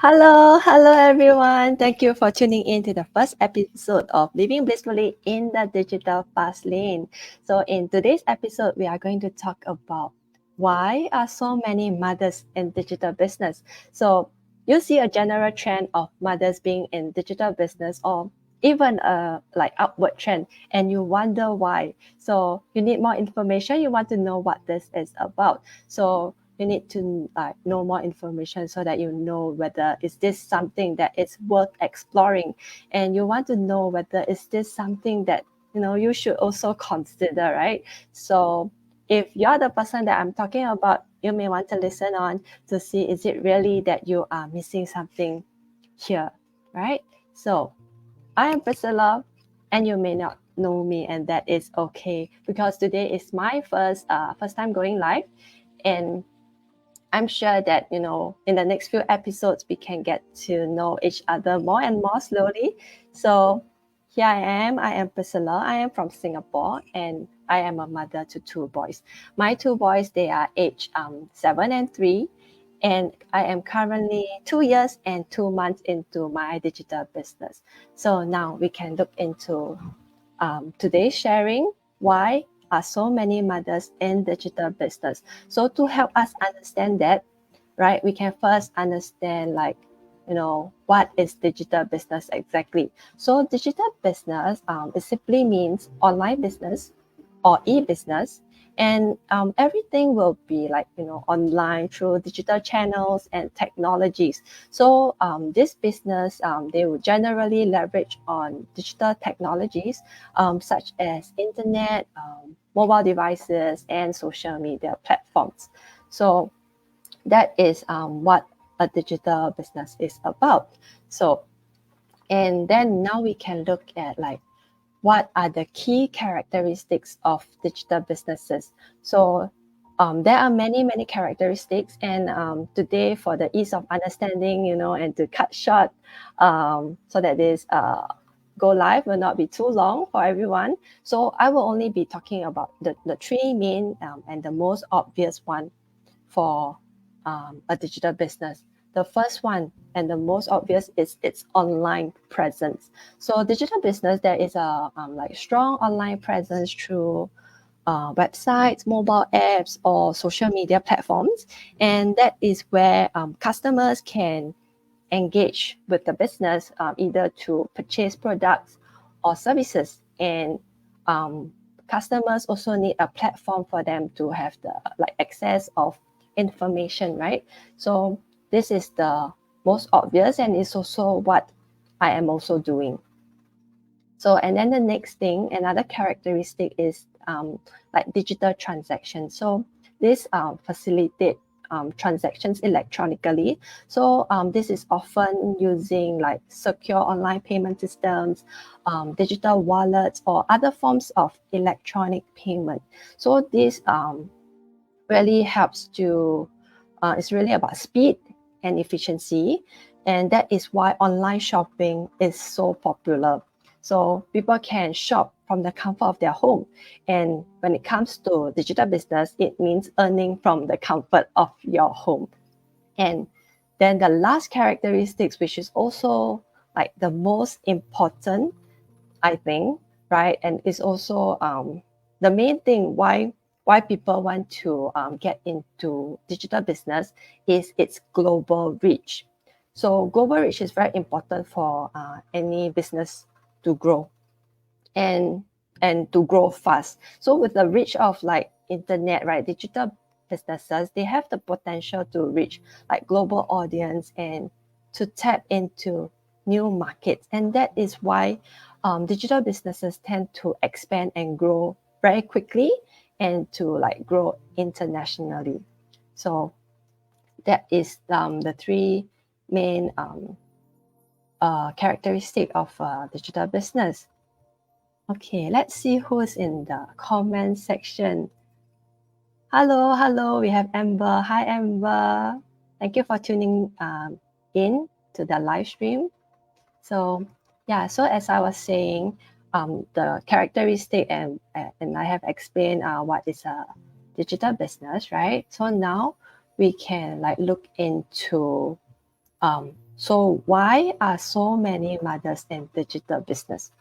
Hello everyone. Thank you for tuning in to the first episode of Living Blissfully in the Digital Fast Lane. So, in today's episode, we are going to talk about why are so many mothers in digital business. So, you see a general trend of mothers being in digital business or even a like upward trend and you wonder why. So, you need more information, you want to know what this is about. So, you need to know more information so that you know whether is this something that is worth exploring, and you want to know whether is this something that you should also consider, right? So if you're the person that I'm talking about, you may want to listen on to see is it really that you are missing something here, right? So I am Priscilla, and you may not know me, and that is okay because today is my first time going live, and I'm sure that, in the next few episodes, we can get to know each other more and more slowly. So here I am. I am Priscilla. I am from Singapore, and I am a mother to two boys. My two boys, they are age 7 and 3. And I am currently 2 years and 2 months into my digital business. So now we can look into today's sharing why are so many mothers in digital business. So to help us understand that, right, we can first understand what is digital business exactly. So digital business, it simply means online business or e-business, and everything will be online through digital channels and technologies. So this business, they will generally leverage on digital technologies, such as internet, mobile devices, and social media platforms. So that is what a digital business is about. So, and then now we can look at what are the key characteristics of digital businesses. So there are many characteristics, and today, for the ease of understanding, and to cut short, so that this go live will not be too long for everyone. So I will only be talking about the three main and the most obvious one for a digital business. The first one and the most obvious is its online presence. So digital business, there is a strong online presence through websites, mobile apps, or social media platforms, and that is where customers can engage with the business, either to purchase products or services. And customers also need a platform for them to have the access of information, right? So this is the most obvious, and it's also what I am also doing. So, and then the next thing, another characteristic is digital transactions. So this facilitate transactions electronically. So this is often using secure online payment systems, digital wallets, or other forms of electronic payment. So this really helps to, it's really about speed and efficiency. And that is why online shopping is so popular. So people can shop from the comfort of their home. And when it comes to digital business, it means earning from the comfort of your home. And then the last characteristics, which is also the most important, I think, right? And it's also the main thing why people want to get into digital business is its global reach. So global reach is very important for any business to grow and to grow fast. So with the reach of internet, right, digital businesses, they have the potential to reach global audience and to tap into new markets. And that is why digital businesses tend to expand and grow very quickly and to grow internationally. So that is the three main characteristic of digital business. Okay, let's see who's in the comment section. Hello, we have Amber. Hi, Amber. Thank you for tuning in to the live stream. So, yeah, so as I was saying, the characteristic, and I have explained what is a digital business, right? So now we can look into So why are so many mothers in digital business?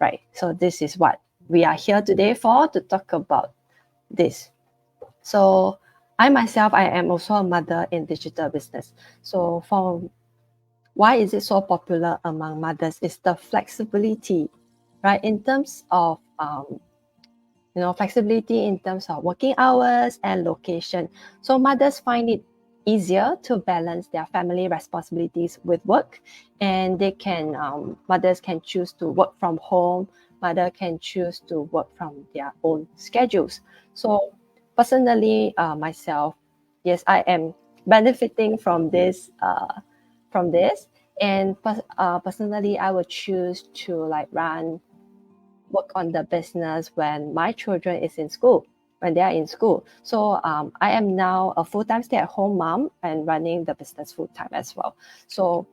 Right. So this is what we are here today for, to talk about this. So I myself, I am also a mother in digital business. So for why is it so popular among mothers is the flexibility, right? In terms of flexibility in terms of working hours and location. So mothers find it easier to balance their family responsibilities with work, and mothers can choose to work from home. Mother can choose to work from their own schedules. So personally, myself, yes, I am benefiting from this. And personally, I would choose to like work on the business when my children is in school, when they are in school. So I am now a full-time stay-at-home mom and running the business full-time as well. So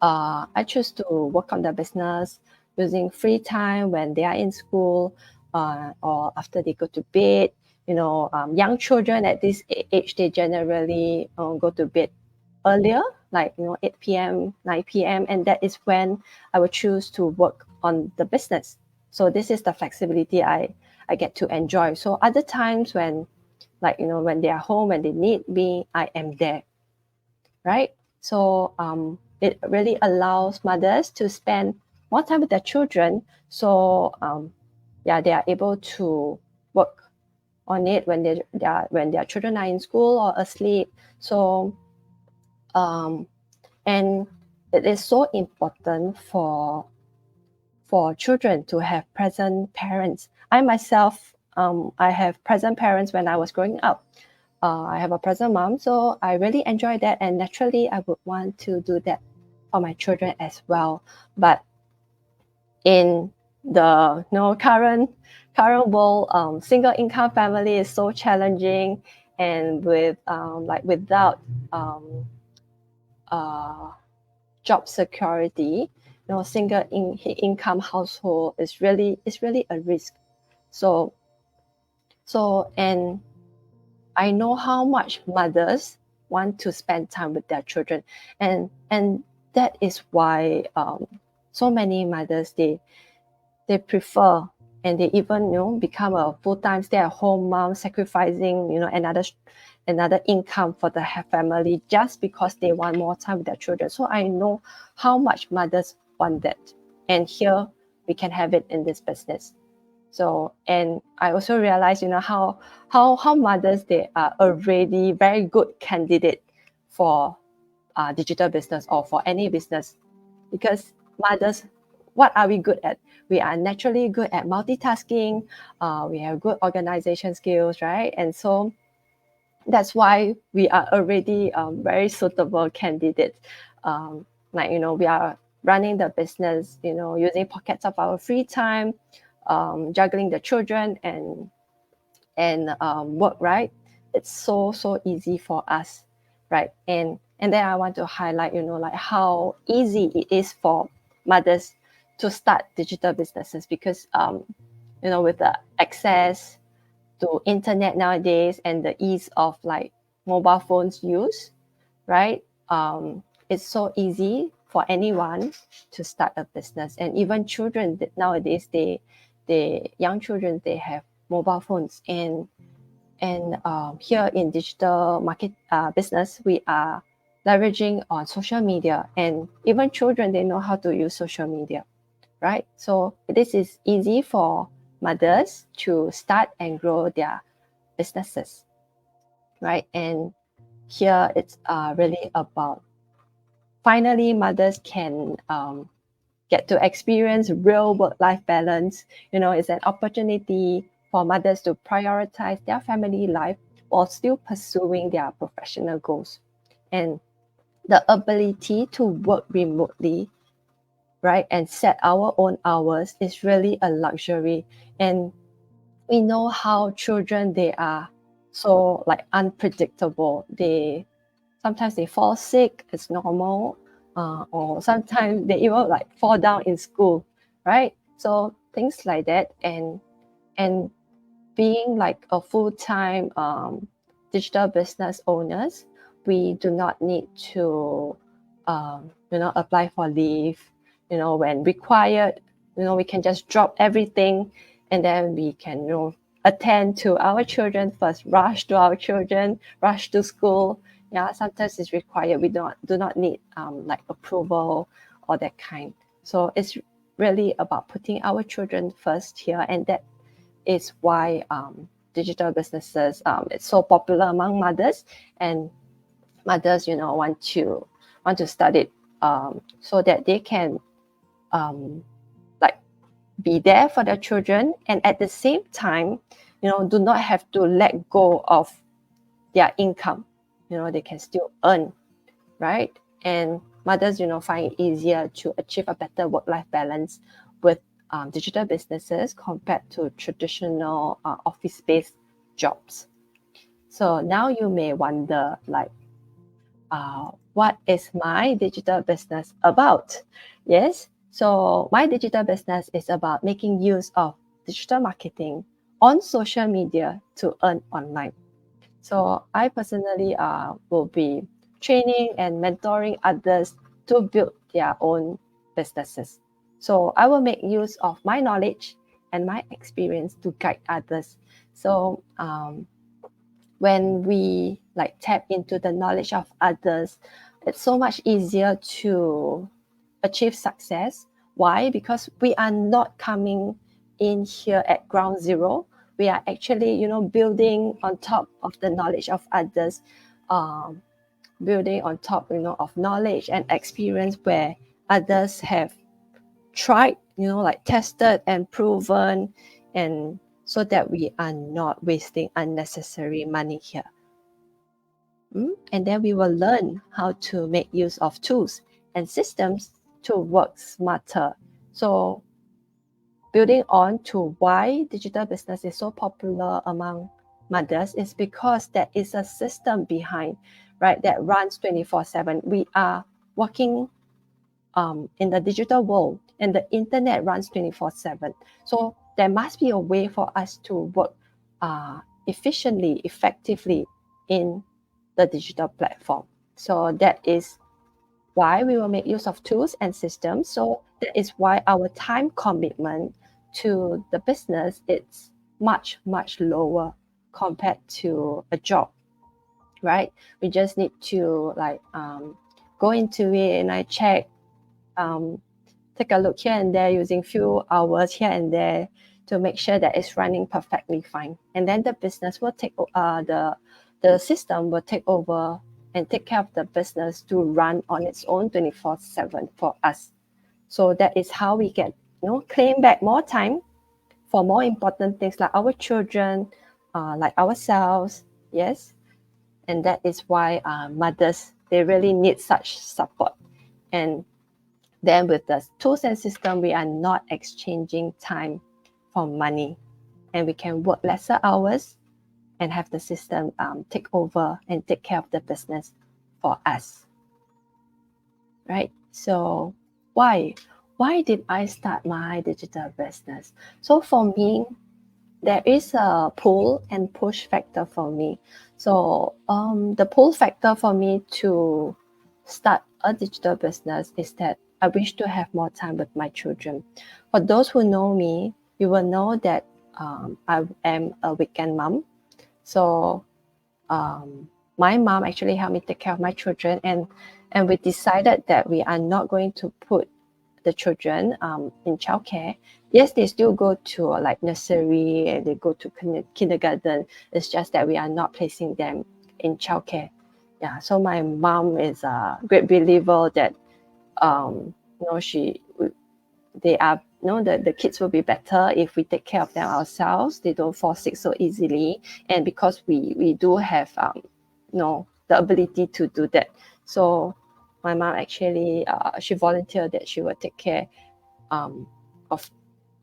I choose to work on the business using free time when they are in school, or after they go to bed. Young children at this age, they generally go to bed earlier, like 8 p.m., 9 p.m., and that is when I would choose to work on the business. So this is the flexibility I get to enjoy. So other times when, when they are home, when they need me, I am there, right? So it really allows mothers to spend more time with their children. So yeah, they are able to work on it when their children are in school or asleep. So and it is so important for children to have present parents. I myself, I have present parents when I was growing up. I have a present mom, so I really enjoy that, and naturally, I would want to do that for my children as well. But in the current world, single income family is so challenging, and without um, uh, job security, single income household is really a risk. So and I know how much mothers want to spend time with their children, and that is why so many mothers they prefer, and they even become a full-time stay-at-home mom, sacrificing another income for the family just because they want more time with their children. So I know how much mothers want that, and here we can have it in this business. So, and I also realize, how mothers, they are already very good candidate for digital business or for any business, because mothers, what are we good at? We are naturally good at multitasking. We have good organization skills, right? And so that's why we are already very suitable candidates. We are running the business, using pockets of our free time, juggling the children and work, right? It's so easy for us, right? And then I want to highlight, like how easy it is for mothers to start digital businesses, because with the access to internet nowadays and the ease of like mobile phones use, right? It's so easy for anyone to start a business, and even children nowadays, they young children, they have mobile phones. And here in digital market business, we are leveraging on social media, and even children, they know how to use social media, right? So this is easy for mothers to start and grow their businesses, right? And here it's really about, finally mothers can get to experience real work-life balance. It's an opportunity for mothers to prioritize their family life while still pursuing their professional goals. And the ability to work remotely, right, and set our own hours is really a luxury. And we know how children, they are so like unpredictable. Sometimes they fall sick, it's normal, or sometimes they even like fall down in school, right? So things like that. And being like a full-time digital business owners, we do not need to apply for leave. When required, we can just drop everything, and then we can attend to our children first, rush to our children, rush to school. Yeah, sometimes it's required. We do not need like approval or that kind. So it's really about putting our children first here, and that is why digital businesses it's so popular among mothers, and mothers want to start it so that they can like be there for their children, and at the same time do not have to let go of their income. They can still earn, right? And mothers find it easier to achieve a better work-life balance with digital businesses compared to traditional office-based jobs. So now you may wonder, like, what is my digital business about? Yes, so my digital business is about making use of digital marketing on social media to earn online. So I personally will be training and mentoring others to build their own businesses. So I will make use of my knowledge and my experience to guide others. So when we like tap into the knowledge of others, it's so much easier to achieve success. Why? Because we are not coming in here at ground zero. We are actually building on top of the knowledge of others, um, building on top of knowledge and experience where others have tried, like tested and proven, and so that we are not wasting unnecessary money here. And then we will learn how to make use of tools and systems to work smarter. So building on to why digital business is so popular among mothers is because there is a system behind, right, that runs 24/7. We are working in the digital world, and the internet runs 24/7. So there must be a way for us to work efficiently, effectively in the digital platform. So that is why we will make use of tools and systems. So that is why our time commitment to the business is much, much lower compared to a job, right? We just need to like go into it, and I check, take a look here and there using few hours here and there to make sure that it's running perfectly fine. And then the business will take the system will take over and take care of the business to run on its own 24/7 for us. So that is how we get claim back more time for more important things like our children, like ourselves. Yes, and that is why mothers, they really need such support. And then with the tools and system, we are not exchanging time for money, and we can work lesser hours and have the system take over and take care of the business for us, right? So why did I start my digital business? So for me, there is a pull and push factor for me. So the pull factor for me to start a digital business is that I wish to have more time with my children. For those who know me, you will know that I am a weekend mom. So my mom actually helped me take care of my children, and we decided that we are not going to put the children in childcare. Yes, they still go to like nursery and they go to kindergarten. It's just that we are not placing them in childcare. Yeah, so my mom is a great believer that they are the kids will be better if we take care of them ourselves. They don't fall sick so easily, and because we do have the ability to do that. So my mom actually she volunteered that she would take care of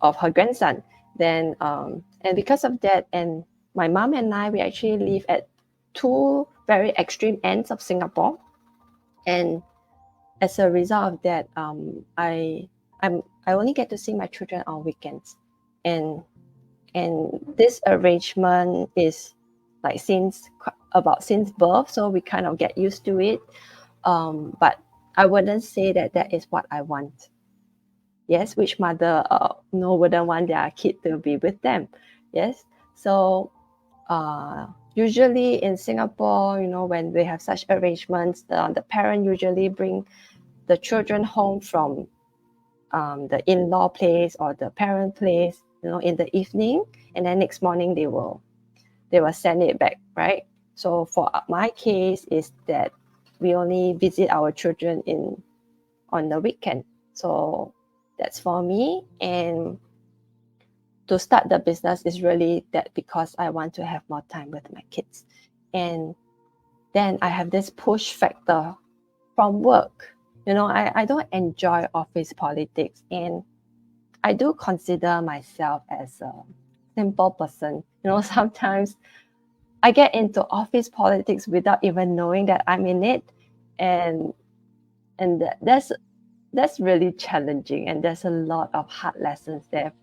her grandson. Then and because of that, and my mom and I, we actually live at two very extreme ends of Singapore, and as a result of that, I only get to see my children on weekends, and this arrangement is like since birth, so we kind of get used to it. But I wouldn't say that that is what I want. Yes, which mother wouldn't want their kid to be with them? Yes. So usually in Singapore, when we have such arrangements, the parent usually bring the children home from the in-law place or the parent place, in the evening, and then next morning they will send it back, right? So for my case is that we only visit our children on the weekend. So that's for me. And to start the business is really that because I want to have more time with my kids. And then I have this push factor from work. I don't enjoy office politics, and I do consider myself as a simple person. Sometimes I get into office politics without even knowing that I'm in it, and that's really challenging, and there's a lot of hard lessons there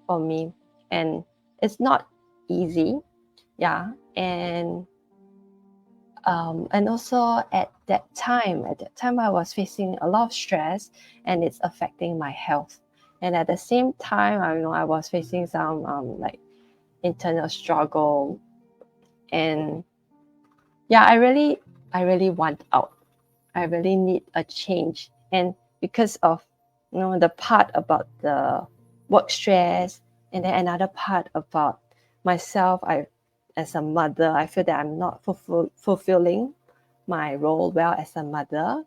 for me, and it's not easy, yeah. And also at that time I was facing a lot of stress, and it's affecting my health. And at the same time, I was facing some like internal struggle, and yeah, I really want out. I really need a change. And because of the part about the work stress, and then another part about myself, I as a mother, I feel that I'm not fulfilling my role well as a mother,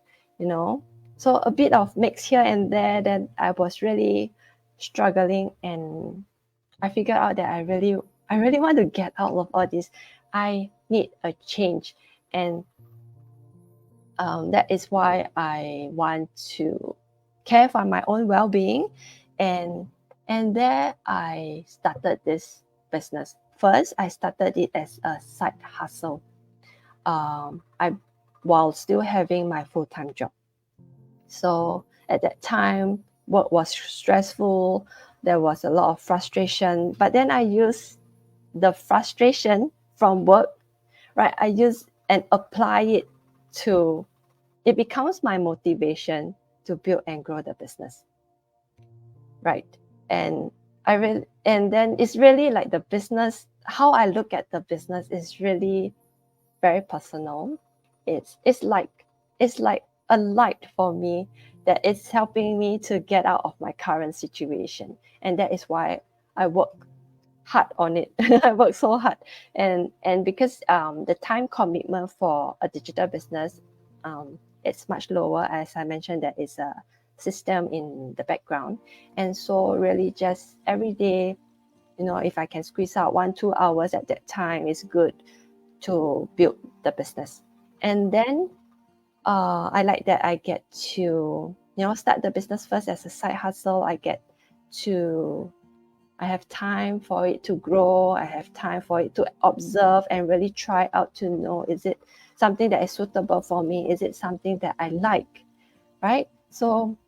so a bit of mix here and there. Then I was really struggling, and I figured out that I really want to get out of all this. I need a change, and that is why I want to care for my own well-being, and there I started this business. First, I started it as a side hustle. I while still having my full-time job. So at that time, work was stressful. There was a lot of frustration, but then I used the frustration from work, right? I use and apply it to it becomes my motivation to build and grow the business, right? And and then it's really like the business. How I look at the business is really very personal. It's like a light for me that is helping me to get out of my current situation, and that is why I work hard on it. I work so hard, and because the time commitment for a digital business, it's much lower. As I mentioned, that is a system in the background, and so really just every day, if I can squeeze out 1-2 hours at that time, is good to build the business. And then I like that I get to start the business first as a side hustle. I have time for it to grow. I have time for it to observe and really try out to know, is it something that is suitable for me? Is it something that I like, right? So,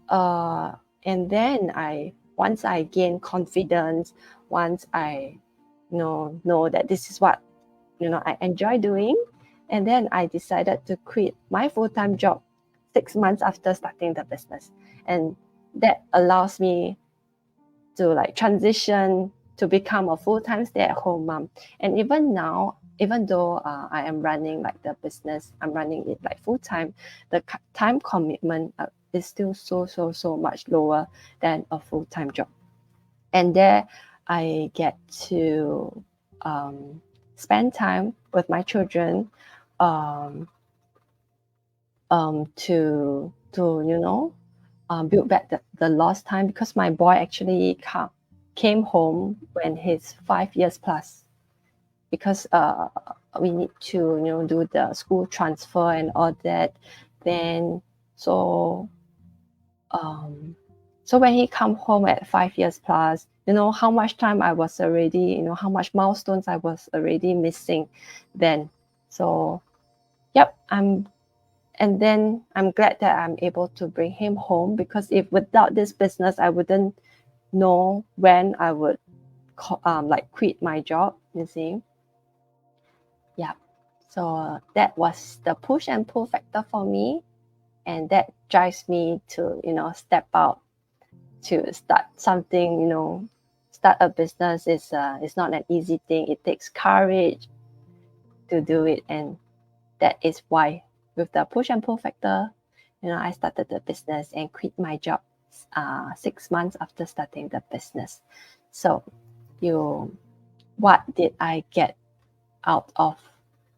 and then once I gain confidence, once I know that this is what I enjoy doing, and then I decided to quit my full-time job 6 months after starting the business, and that allows me to like transition to become a full-time stay-at-home mom. And even now, even though I am running like the business, I'm running it like full-time, the time commitment is still so much lower than a full-time job. And there I get to spend time with my children, um, to build back the lost time, because my boy actually came home when he's 5 years plus, because we need to do the school transfer and all that. Then so when he come home at 5 years plus, how much time I was already, how much milestones I was already missing then. So yep, and then I'm glad that I'm able to bring him home, because if without this business, I wouldn't know when I would like quit my job, you see. Yeah. So that was the push and pull factor for me. and that drives me to step out to start something. Start a business is not an easy thing. It takes courage to do it, and that is why, with the push and pull factor, I started the business and quit my job 6 months after starting the business. So what did I get out of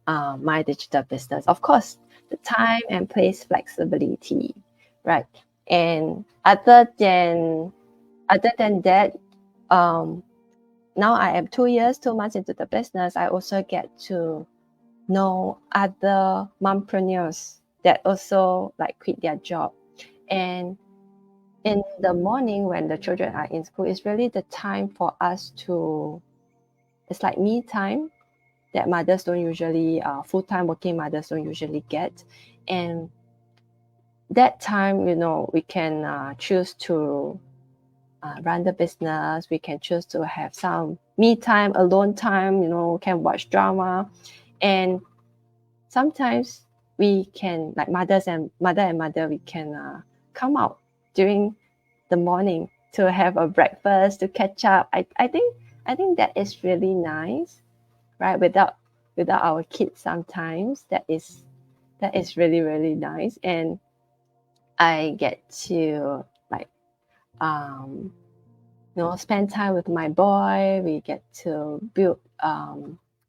my digital business? Of course, the time and place flexibility, right? And other than that, now I am 2 years, 2 months into the business. I also get to know other mompreneurs that also like quit their job. And in the morning when the children are in school, it's really the time for us to, it's like me time that mothers don't usually, full-time working mothers don't usually get. And that time, we can choose to run the business. We can choose to have some me time, alone time, can watch drama. And sometimes we can, like mother and mother, we can come out during the morning to have a breakfast, to catch up. I think that is really nice, right? Without our kids, sometimes that is really, really nice. And I get to like spend time with my boy. We get to build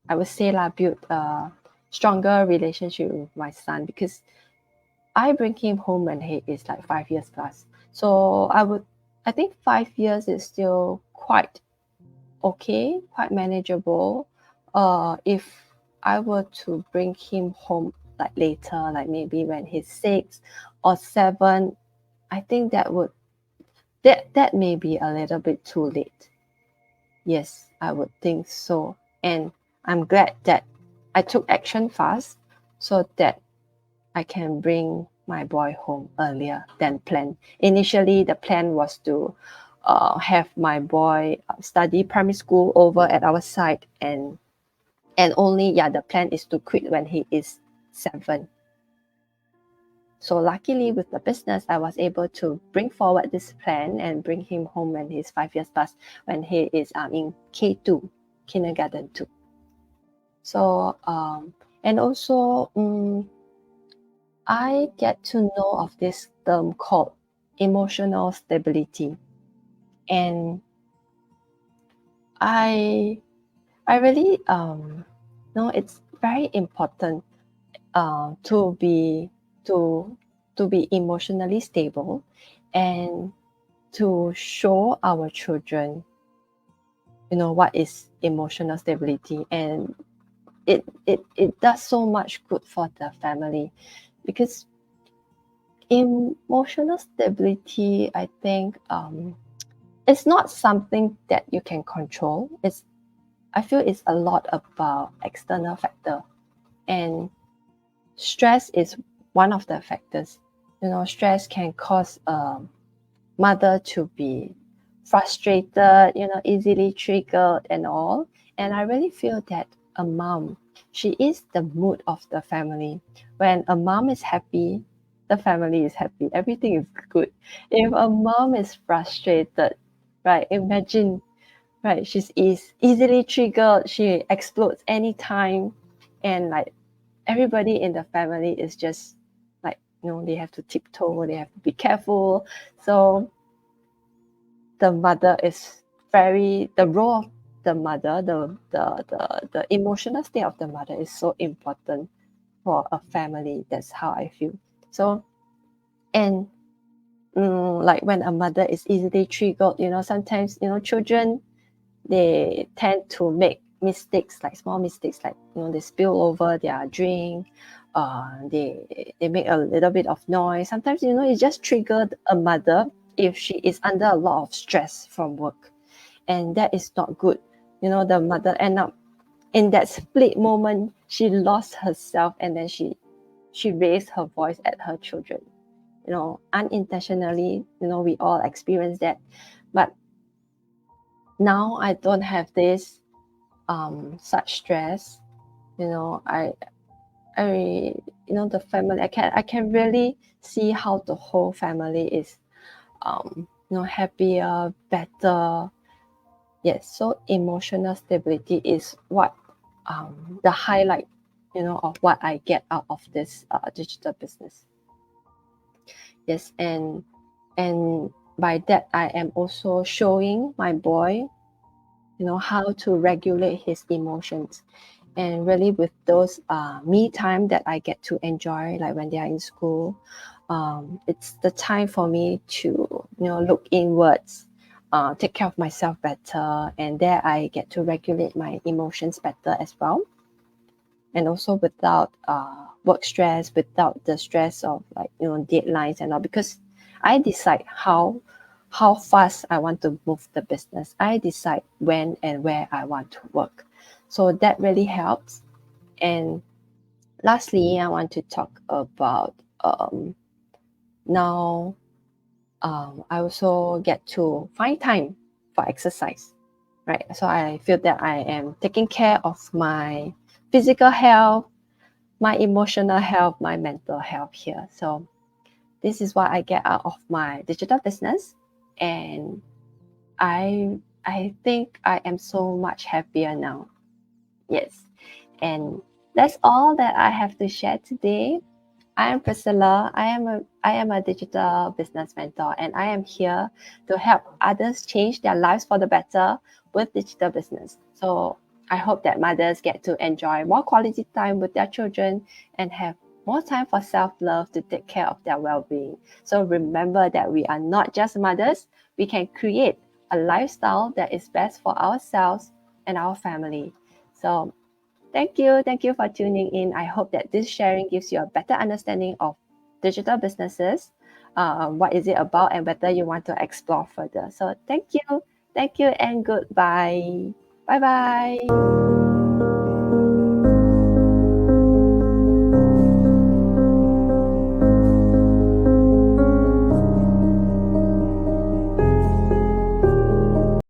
I would say build a stronger relationship with my son, because I bring him home when he is like 5 years plus. So I think 5 years is still quite okay, quite manageable. If I were to bring him home like later, like maybe when he's 6 or 7, I think that may be a little bit too late. Yes, I would think so. And I'm glad that I took action fast so that I can bring my boy home earlier than planned. Initially, the plan was to have my boy study primary school over at our side, and only the plan is to quit when he is 7. So luckily with the business, I was able to bring forward this plan and bring him home when he's 5 years plus, when he is in K2, kindergarten 2. So and also I get to know of this term called emotional stability, and I really know it's very important to be emotionally stable, and to show our children what is emotional stability. And it does so much good for the family, because emotional stability, I think, it's not something that you can control. I feel it's a lot about external factor, and stress is one of the factors. Stress can cause mother to be frustrated, easily triggered and all. And I really feel that a mom, she is the mood of the family. When a mom is happy, the family is happy. Everything is good. If a mom is frustrated, right? Imagine, right? She's easily triggered. She explodes anytime, and like everybody in the family is just like, they have to tiptoe. They have to be careful. So the mother is the role of the mother, the emotional state of the mother is so important for a family. That's how I feel. So, and like when a mother is easily triggered, sometimes, children, they tend to make mistakes, like small mistakes, like, they spill over their drink, they make a little bit of noise. Sometimes, it just triggered a mother if she is under a lot of stress from work, and that is not good. The mother end up in that split moment, she lost herself, and then she raised her voice at her children, unintentionally. We all experience that. But now I don't have this such stress. I the family, I can really see how the whole family is happier, better. Yes, so emotional stability is what the highlight of what I get out of this digital business. Yes, and by that I am also showing my boy how to regulate his emotions. And really with those me time that I get to enjoy, like when they are in school, it's the time for me to look inwards, take care of myself better, and there I get to regulate my emotions better as well. And also without work stress, without the stress of deadlines and all, because I decide how fast I want to move the business. I decide when and where I want to work. So that really helps. And lastly, I want to talk about now I also get to find time for exercise, right? So I feel that I am taking care of my physical health, my emotional health, my mental health here. So this is what I get out of my digital business, and I think I am so much happier now. Yes, and that's all that I have to share today. I am Priscilla. I am a digital business mentor, and I am here to help others change their lives for the better with digital business. So I hope that mothers get to enjoy more quality time with their children and have more time for self-love to take care of their well-being. So remember that we are not just mothers. We can create a lifestyle that is best for ourselves and our family. So thank you. Thank you for tuning in. I hope that this sharing gives you a better understanding of digital businesses, what is it about, and whether you want to explore further. So thank you. Thank you, and goodbye. Bye bye.